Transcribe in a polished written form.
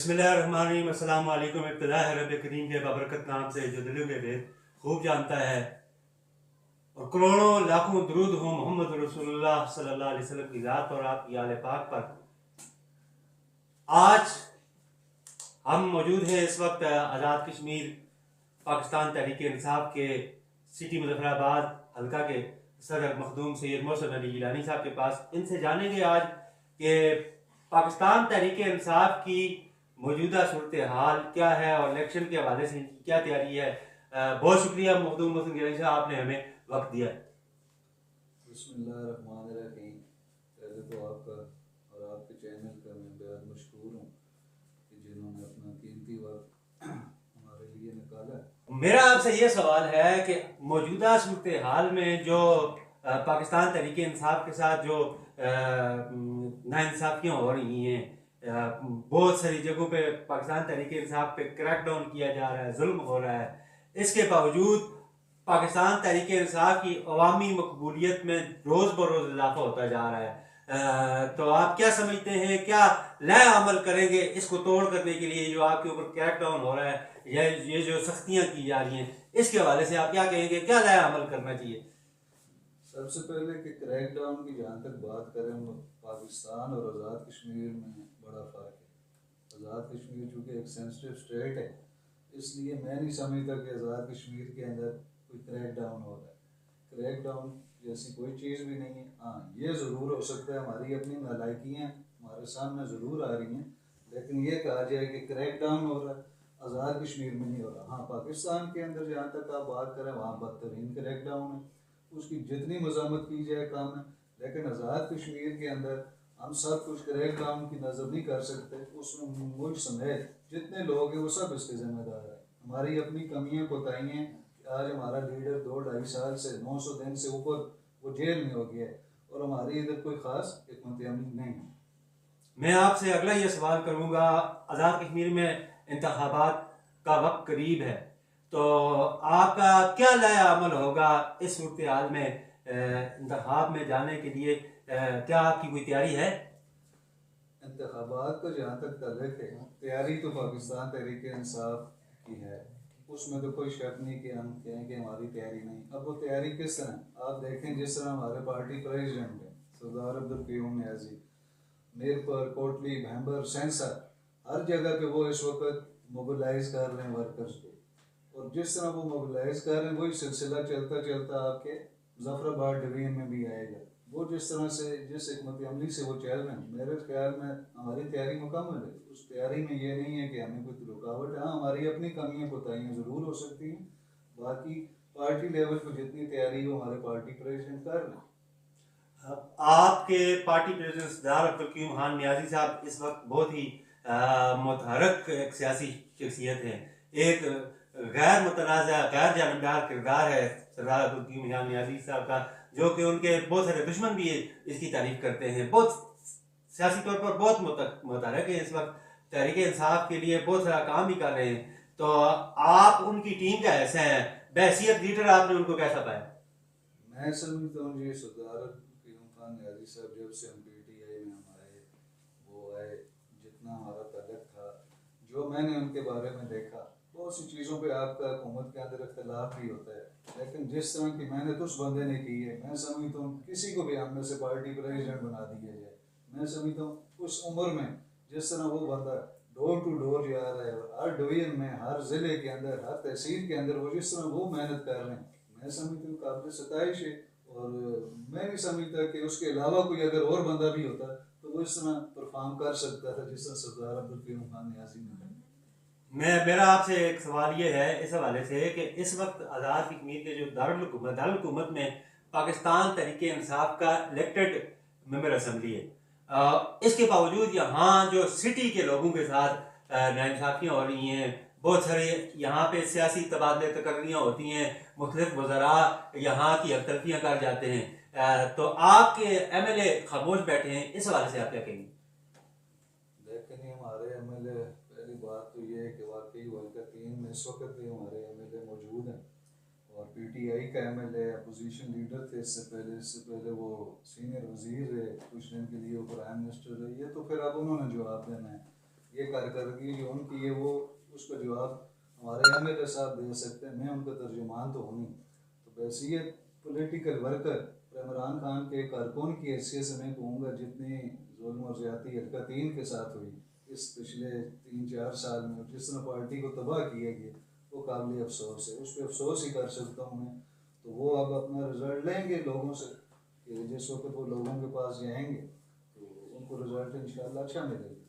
बिस्मिल्लाहिर्रहमानिर्रहीम। अस्सलाम वालेकुम। इब्तिदा है रब करीम के बाबरकत नाम से जो दिलों के भेद खूब जानता है, और करोड़ों लाखों दुरूद हो मोहम्मद रसूलुल्लाह सल्लल्लाहु अलैहि वसल्लम की ज़ात और आपकी आले पाक पर। आज हम मौजूद हैं इस वक्त आज़ाद कश्मीर पाकिस्तान तहरीक इंसाफ के सिटी मुजफ्फराबाद हल्का के सदर मखदूम सैयद मोहसिन अली गिलानी साहब के पास। इनसे जानेंगे आज कि पाकिस्तान तहरीक इंसाफ की मौजूदा सूरत हाल क्या है और इलेक्शन के हवाले से इनकी क्या तैयारी है। बहुत शुक्रिया मखदूम मोहसिन गिलानी साहब, आपने हमें वक्त दिया। बिस्मिल्लाहिर्रहमानिर्रहीम। पहले तो आपका और आपके चैनल का मैं बेहद मशहूर हूँ कि जिन्होंने अपना कीमती वक्त हमारे लिए निकाला। मेरा आपसे ये सवाल है कि मौजूदा सूरत हाल में जो पाकिस्तान तहरीक इंसाफ के साथ जो नाइंसाफ़ियाँ हो रही हैं, बहुत सारी जगहों पे पाकिस्तान तहरीक इंसाफ पे क्रैकडाउन किया जा रहा है, जुल्म हो रहा है, इसके बावजूद पाकिस्तान तहरीक इंसाफ की अवामी मकबूलियत में रोज़ बरोज़ इजाफा होता जा रहा है। तो आप क्या समझते हैं, क्या नया अमल करेंगे इसको तोड़ करने के लिए? जो आपके ऊपर क्रैकडाउन हो रहा है या ये जो सख्तियाँ की जा रही हैं, इसके हवाले से आप क्या कहेंगे, क्या नया अमल करना चाहिए? सबसे पहले कि क्रैकडाउन की जहाँ तक बात करें, पाकिस्तान और आज़ाद कश्मीर में बड़ा फ़र्क है। आज़ाद कश्मीर चूँकि एक सेंसिटिव स्टेट है, इसलिए मैं नहीं समझता कि आज़ाद कश्मीर के अंदर कोई क्रैकडाउन हो रहा है। क्रैकडाउन जैसी कोई चीज़ भी नहीं है। हाँ, ये ज़रूर हो सकता है हमारी अपनी नालायकियाँ हमारे सामने ज़रूर आ रही हैं, लेकिन ये कहा जाए कि क्रैकडाउन हो रहा है आज़ाद कश्मीर में नहीं हो रहा। हाँ, पाकिस्तान के अंदर जहाँ तक आप बात करें वहाँ बदतरीन क्रैकडाउन है, उसकी जितनी मज़म्मत की जाए कम है। लेकिन आज़ाद कश्मीर के अंदर हम सब कुछ क्रैकडाउन की नज़र नहीं कर सकते। उसमें मुल्क समेत जितने लोग हैं वो सब इसके ज़िम्मेदार है। हमारी अपनी कमियाँ कोताहियाँ, आज हमारा लीडर 2-2.5 साल से 900 दिन से ऊपर वो जेल में हो गया है और हमारी इधर कोई ख़ास हिकमत अमली नहीं है। मैं आपसे अगला ये सवाल करूँगा, आज़ाद कश्मीर में इंतखाबात का वक्त करीब है, तो आपका क्या नया अमल होगा इस सूरत हाल में? इंतखाब में जाने के लिए क्या आपकी कोई तैयारी है? इंतखाबात का जहाँ तक ताल्लुक है, तैयारी तो पाकिस्तान तहरीक इंसाफ की है, उसमें तो कोई शक नहीं कि हम कहें कि हमारी तैयारी नहीं। अब वो तैयारी किस तरह आप देखें, जिस तरह हमारे पार्टी प्रेसिडेंट है सरदार अब्दुल क़य्यूम नियाज़ी, मीरपुर, कोटली, भैंबर, सेंसर, हर जगह पे वो इस वक्त मोबिलाइज कर रहे हैं वर्कर्स को। और जिस तरह वो मोबिलाइज कर रहे हैं वही सिलसिला चलता चलता आपके मुजफ्फराबाद डिवीजन में भी आएगा। वो जिस तरह से जिस हिकमत अमली से वो चल रहे हैं, मेरे ख्याल में हमारी तैयारी मुकम्मल है। उस तैयारी में ये नहीं है कि हमें कोई रुकावट है। हाँ, हमारी अपनी कमियाँ कोताहियाँ ज़रूर हो सकती हैं, बाकी पार्टी लेवल पर जितनी तैयारी हो हमारे पार्टी प्रेसिडेंट कर रहे हैं। आपके पार्टी प्रेसिडेंट सरदार अब्दुल क़य्यूम खान नियाज़ी साहब इस वक्त बहुत ही मुतहरक एक सियासी शख्सियत है, एक गैर मुतनाज़ा गैर जानबदार किरदार है सरदार अब्दुल क़य्यूम खान नियाज़ी साहब का, जो कि उनके बहुत सारे दुश्मन भी इसकी तारीफ करते हैं। बहुत सियासी तौर पर बहुत मुतहरक है, इस वक्त तहरीक इंसाफ के लिए बहुत सारा काम भी कर रहे हैं। तो आप उनकी टीम का हिस्सा हैं, बहैसियत लीडर आपने उनको कैसा पाया? मैं समझता हूँ जी, सरदार क़य्यूम खान नियाज़ी साहब जब से हम PTI में हम आए, वो आए, जितना हमारा तलक था, जो मैंने उनके बारे में देखा, बहुत सी चीज़ों पे आपका हुकूमत के अंदर इख्तलाफ भी होता है, लेकिन जिस तरह की मेहनत उस बंदे ने की है, मैं समझता हूँ किसी को भी हम में से पार्टी प्रेसिडेंट बना दिया जाए। मैं समझता हूँ उस उम्र में जिस तरह वो बंदा डोर टू डोर जा रहा है, और हर डिवीजन में, हर ज़िले के अंदर, हर तहसील के अंदर वो जिस तरह वो मेहनत कर रहे हैं, मैं समझता हूँ काबिल सताइश है। और मैं नहीं समझता कि उसके अलावा कोई अगर और बंदा भी होता तो वो इस तरह परफॉर्म कर सकता था जिस तरह सरदार अब्दुल क़य्यूम खान नियाज़ी ने। मेरा आपसे एक सवाल ये है इस हवाले से कि इस वक्त आज़ाद कश्मीर के जो दारुल हुकूमत में पाकिस्तान तहरीक इंसाफ का इलेक्टेड मेंबर असम्बली है, इसके बावजूद यहाँ जो सिटी के लोगों के साथ नाइंसाफ़ियाँ हो रही हैं, बहुत सारे यहाँ पे सियासी तबादले तकर्रियाँ होती हैं, मुख्तलिफ वज़रा यहाँ की हकतलफियाँ कर जाते हैं। तो आपके MLA खामोश बैठे हैं, इस हवाले से आप क्या कहेंगे? लेकिन ये हमारे MLA, पहली बात तो ये है कि वाकई वर्ल्ड 3 में इस वक्त भी हमारे MLA मौजूद हैं, और PTI का MLA अपोजिशन लीडर थे इससे पहले वो सीनियर वजीर है, कुछ दिन के लिए वो प्राइम मिनिस्टर है। ये तो फिर अब उन्होंने जवाब देना है। ये कारकर्दगी जो उनकी है वो उसका जवाब हमारे एमएलए साहब दे सकते हैं, मैं उनका तर्जुमान तो हूँ नहीं। तो बैसियत पॉलिटिकल वर्कर इमरान खान के कारकुन की हैसियत से मैं कहूँगा जितनी जुल्म और ज़्यादती हरकतीन के साथ हुई इस पिछले 3-4 साल में, जिस तरह पार्टी को तबाह किया गया, वो काबिल अफसोस है। उस पर अफसोस ही कर सकता हूँ मैं। तो वो अब अपना रिजल्ट लेंगे लोगों से कि जिस वक्त वो लोगों के पास जाएंगे तो उनको रिजल्ट इंशाल्लाह अच्छा मिलेगा।